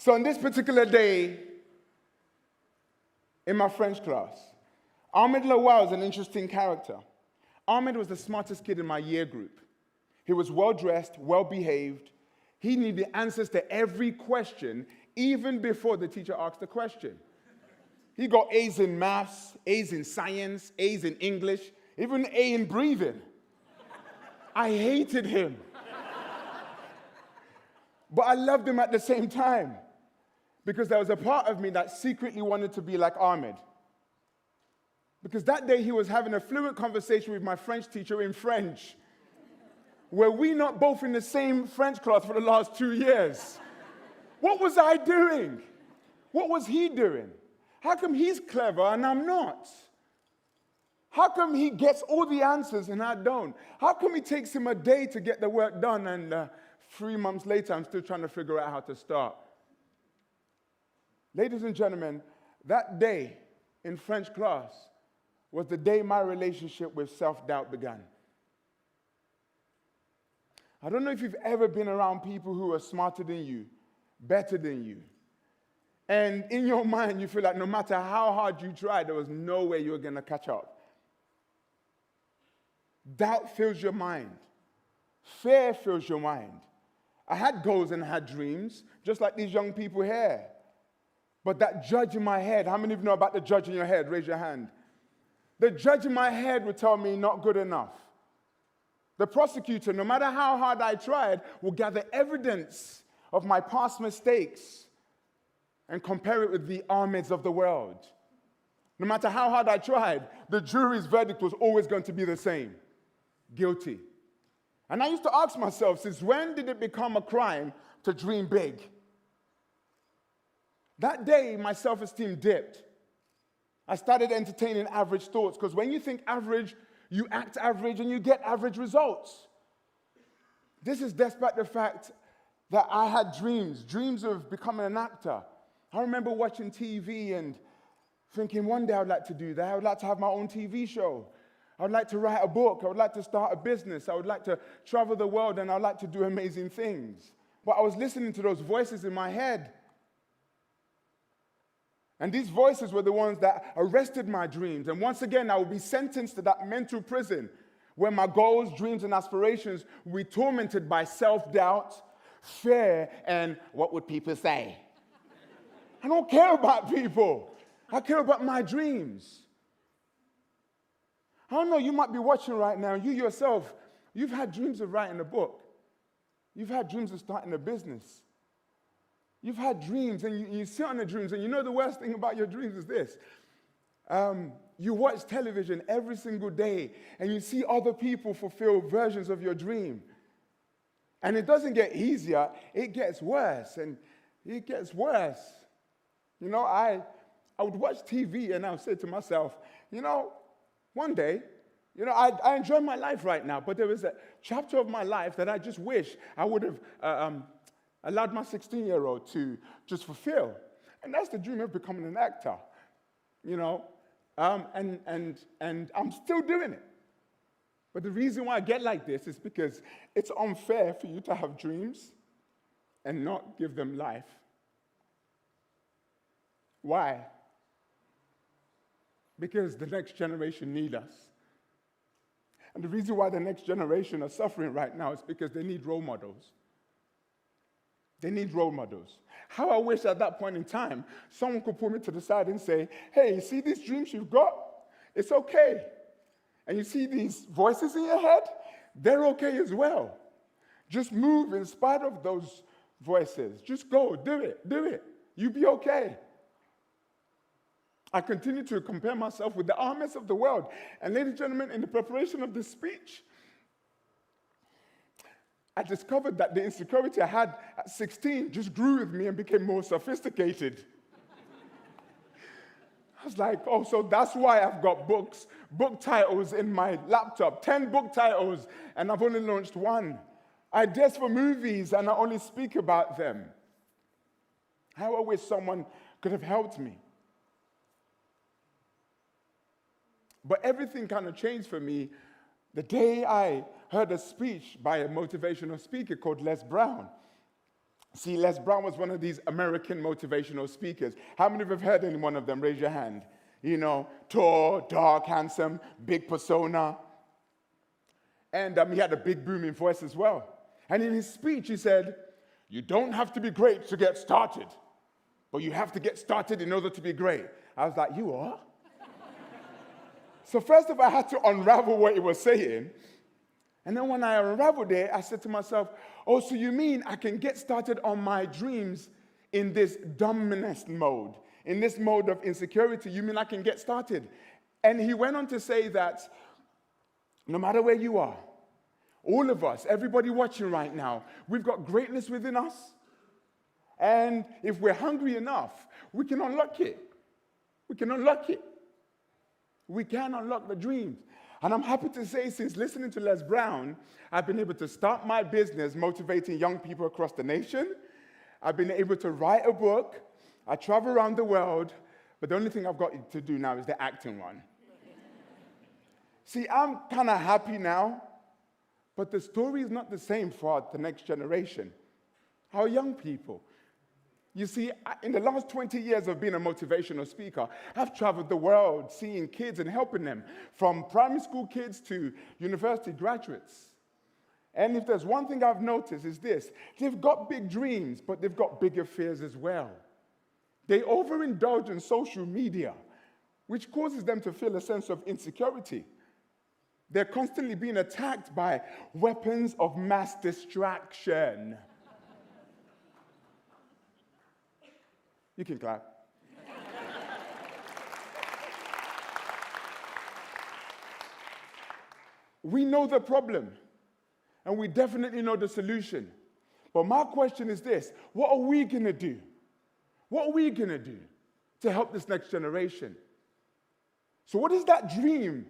So on this particular day, in my French class, Ahmed Lawal is an interesting character. Ahmed was the smartest kid in my year group. He was well-dressed, well-behaved. He knew the answers to every question, even before the teacher asked the question. He got A's in maths, A's in science, A's in English, even an A in breathing. I hated him. But I loved him at the same time, because there was a part of me that secretly wanted to be like Ahmed. Because that day he was having a fluent conversation with my French teacher in French. Were we not both in the same French class for the last 2 years? What was I doing? What was he doing? How come he's clever and I'm not? How come he gets all the answers and I don't? How come it takes him a day to get the work done and 3 months later I'm still trying to figure out how to start? Ladies and gentlemen, that day in French class was the day my relationship with self-doubt began. I don't know if you've ever been around people who are smarter than you, better than you. And in your mind, you feel like no matter how hard you tried, there was no way you were going to catch up. Doubt fills your mind. Fear fills your mind. I had goals and I had dreams, just like these young people here. But that judge in my head, how many of you know about the judge in your head? Raise your hand. The judge in my head would tell me not good enough. The prosecutor, no matter how hard I tried, will gather evidence of my past mistakes and compare it with the Ahmeds of the world. No matter how hard I tried, the jury's verdict was always going to be the same: guilty. And I used to ask myself, since when did it become a crime to dream big? That day, my self-esteem dipped. I started entertaining average thoughts, because when you think average, you act average and you get average results. This is despite the fact that I had dreams of becoming an actor. I remember watching TV and thinking, one day I would like to do that. I would like to have my own TV show. I would like to write a book. I would like to start a business. I would like to travel the world, and I would like to do amazing things. But I was listening to those voices in my head. And these voices were the ones that arrested my dreams. And once again, I would be sentenced to that mental prison where my goals, dreams, and aspirations would be tormented by self-doubt, fear, and what would people say? I don't care about people. I care about my dreams. I don't know, you might be watching right now. You yourself, you've had dreams of writing a book. You've had dreams of starting a business. You've had dreams, and you sit on the dreams, and you know the worst thing about your dreams is this. You watch television every single day, and you see other people fulfill versions of your dream. And it doesn't get easier, it gets worse, and it gets worse. You know, I would watch TV, and I would say to myself, you know, one day, you know, I enjoy my life right now, but there is a chapter of my life that I just wish I would have allowed my 16-year-old to just fulfill. And that's the dream of becoming an actor, you know, and I'm still doing it. But the reason why I get like this is because it's unfair for you to have dreams and not give them life. Why? Because the next generation need us. And the reason why the next generation are suffering right now is because they need role models. They need role models. How I wish at that point in time, someone could pull me to the side and say, hey, you see these dreams you've got? It's okay. And you see these voices in your head? They're okay as well. Just move in spite of those voices. Just go, do it. You'll be okay. I continue to compare myself with the Ahmeds of the world. And ladies and gentlemen, in the preparation of this speech, I discovered that the insecurity I had at 16 just grew with me and became more sophisticated. I was like, oh, so that's why I've got book titles in my laptop, 10 book titles, and I've only launched one. Ideas for movies, and I only speak about them. How I wish someone could have helped me. But everything kind of changed for me the day I heard a speech by a motivational speaker called Les Brown. See, Les Brown was one of these American motivational speakers. How many of you have heard any one of them? Raise your hand. You know, tall, dark, handsome, big persona. And he had a big booming voice as well. And in his speech, he said, you don't have to be great to get started, but you have to get started in order to be great. I was like, you are? So first of all, I had to unravel what he was saying. And then when I unraveled it, I said to myself, oh, so you mean I can get started on my dreams in this dumbness mode, in this mode of insecurity? You mean I can get started? And he went on to say that no matter where you are, all of us, everybody watching right now, we've got greatness within us. And if we're hungry enough, we can unlock it. We can unlock it. We can unlock the dreams. And I'm happy to say, since listening to Les Brown, I've been able to start my business motivating young people across the nation. I've been able to write a book. I travel around the world. But the only thing I've got to do now is the acting one. See, I'm kind of happy now, but the story is not the same for the next generation, our young people. You see, in the last 20 years of being a motivational speaker, I've traveled the world seeing kids and helping them, from primary school kids to university graduates. And if there's one thing I've noticed is this: they've got big dreams, but they've got bigger fears as well. They overindulge in social media, which causes them to feel a sense of insecurity. They're constantly being attacked by weapons of mass distraction. You can clap. We know the problem, and we definitely know the solution. But my question is this: what are we going to do? What are we going to do to help this next generation? So what is that dream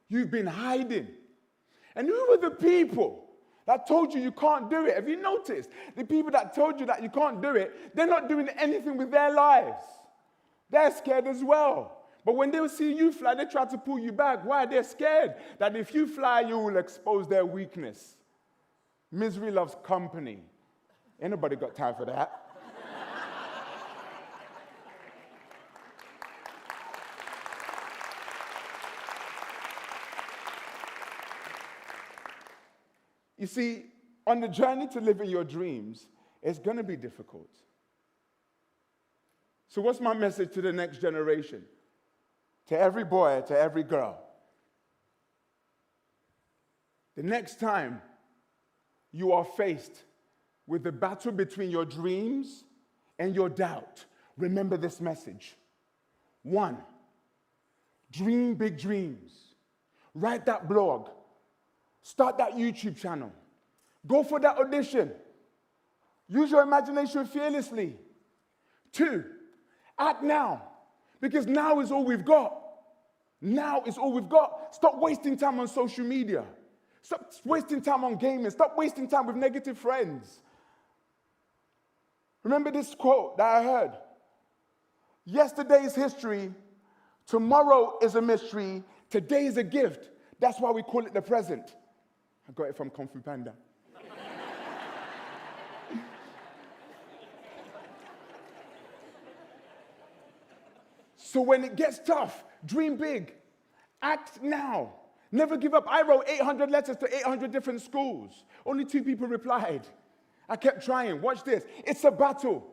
you've been hiding? And who are the people that told you you can't do it? Have you noticed? The people that told you that you can't do it, they're not doing anything with their lives. They're scared as well. But when they see you fly, they try to pull you back. Why? They're scared that if you fly, you will expose their weakness. Misery loves company. Ain't nobody got time for that. You see, on the journey to living your dreams, it's going to be difficult. So what's my message to the next generation? To every boy, to every girl. The next time you are faced with the battle between your dreams and your doubt, remember this message. 1, dream big dreams. Write that blog. Start that YouTube channel. Go for that audition. Use your imagination fearlessly. 2, act now. Because now is all we've got. Now is all we've got. Stop wasting time on social media. Stop wasting time on gaming. Stop wasting time with negative friends. Remember this quote that I heard? Yesterday is history. Tomorrow is a mystery. Today is a gift. That's why we call it the present. I got it from Kung Fu Panda. So when it gets tough, dream big. Act now. Never give up. I wrote 800 letters to 800 different schools. Only 2 people replied. I kept trying. Watch this. It's a battle.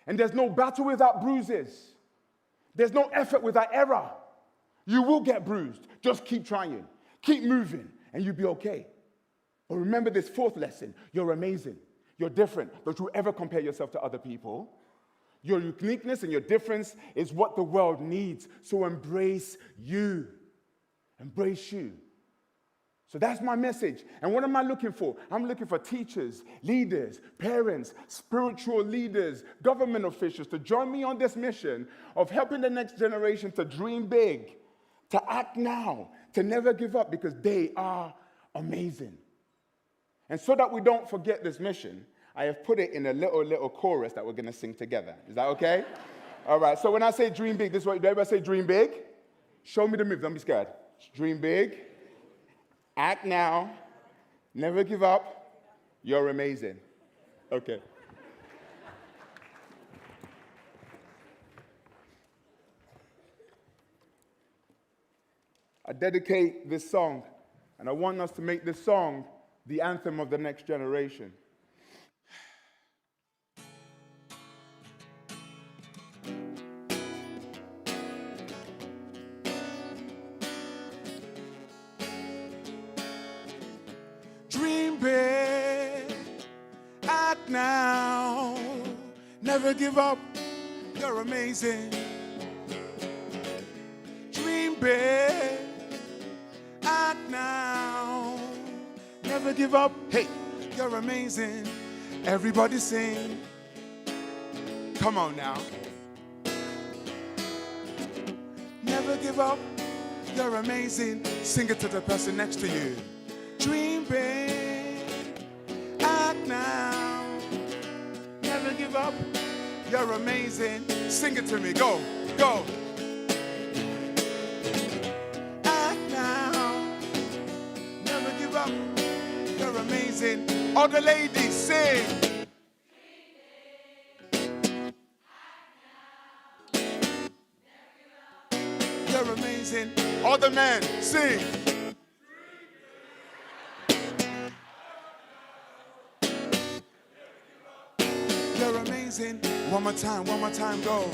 And there's no battle without bruises. There's no effort without error. You will get bruised. Just keep trying. Keep moving, and you'll be okay. But remember this 4th lesson. You're amazing. You're different. Don't you ever compare yourself to other people. Your uniqueness and your difference is what the world needs. So embrace you. Embrace you. So that's my message. And what am I looking for? I'm looking for teachers, leaders, parents, spiritual leaders, government officials to join me on this mission of helping the next generation to dream big, to act now, to never give up, because they are amazing. And so that we don't forget this mission, I have put it in a little chorus that we're going to sing together. Is that okay? All right. So when I say dream big, this is what everybody say: dream big. Show me the move. Don't be scared. Dream big. Act now. Never give up. You're amazing. Okay. I dedicate this song, and I want us to make this song the anthem of the next generation. Dream big, act now, never give up, you're amazing. Dream big, act now, never give up, hey, you're amazing. Everybody sing, come on now. Never give up, you're amazing. Sing it to the person next to you. Dream big, act now, never give up, you're amazing. Sing it to me, go, go. Act now, never give up, you're amazing. All the ladies sing. You're amazing. All the men sing. You're amazing. One more time, go.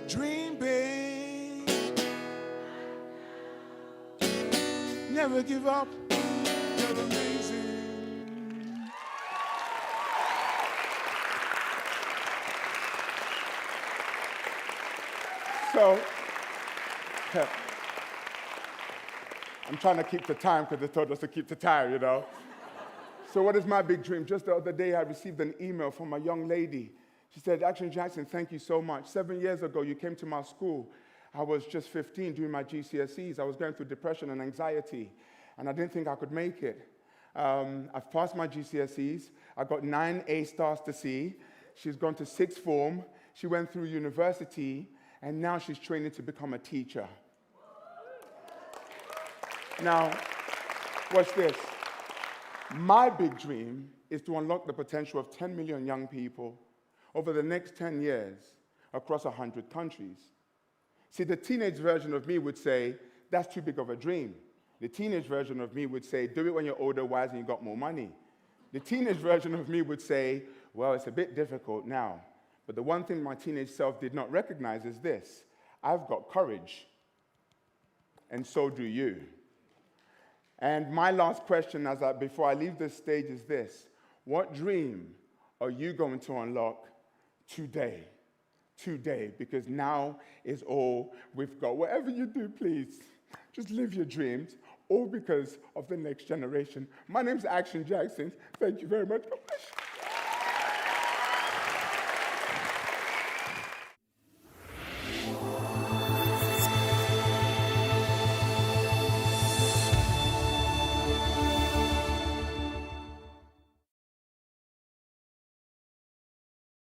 Dream big. Never give up. You're amazing. So, I'm trying to keep the time because they told us to keep the time, you know. So what is my big dream? Just the other day, I received an email from a young lady. She said, Action Jackson, thank you so much. 7 years ago, you came to my school. I was just 15 doing my GCSEs. I was going through depression and anxiety, and I didn't think I could make it. I've passed my GCSEs. I got 9 A stars to see. She's gone to 6th form. She went through university, and now she's training to become a teacher. Now, watch this. My big dream is to unlock the potential of 10 million young people over the next 10 years across 100 countries. See, the teenage version of me would say, that's too big of a dream. The teenage version of me would say, do it when you're older, wise, and you got more money. The teenage version of me would say, well, it's a bit difficult now. But the one thing my teenage self did not recognize is this: I've got courage, and so do you. And my last question before I leave this stage is this: what dream are you going to unlock today? Today, because now is all we've got. Whatever you do, please, just live your dreams, all because of the next generation. My name's Action Jackson. Thank you very much. God bless you.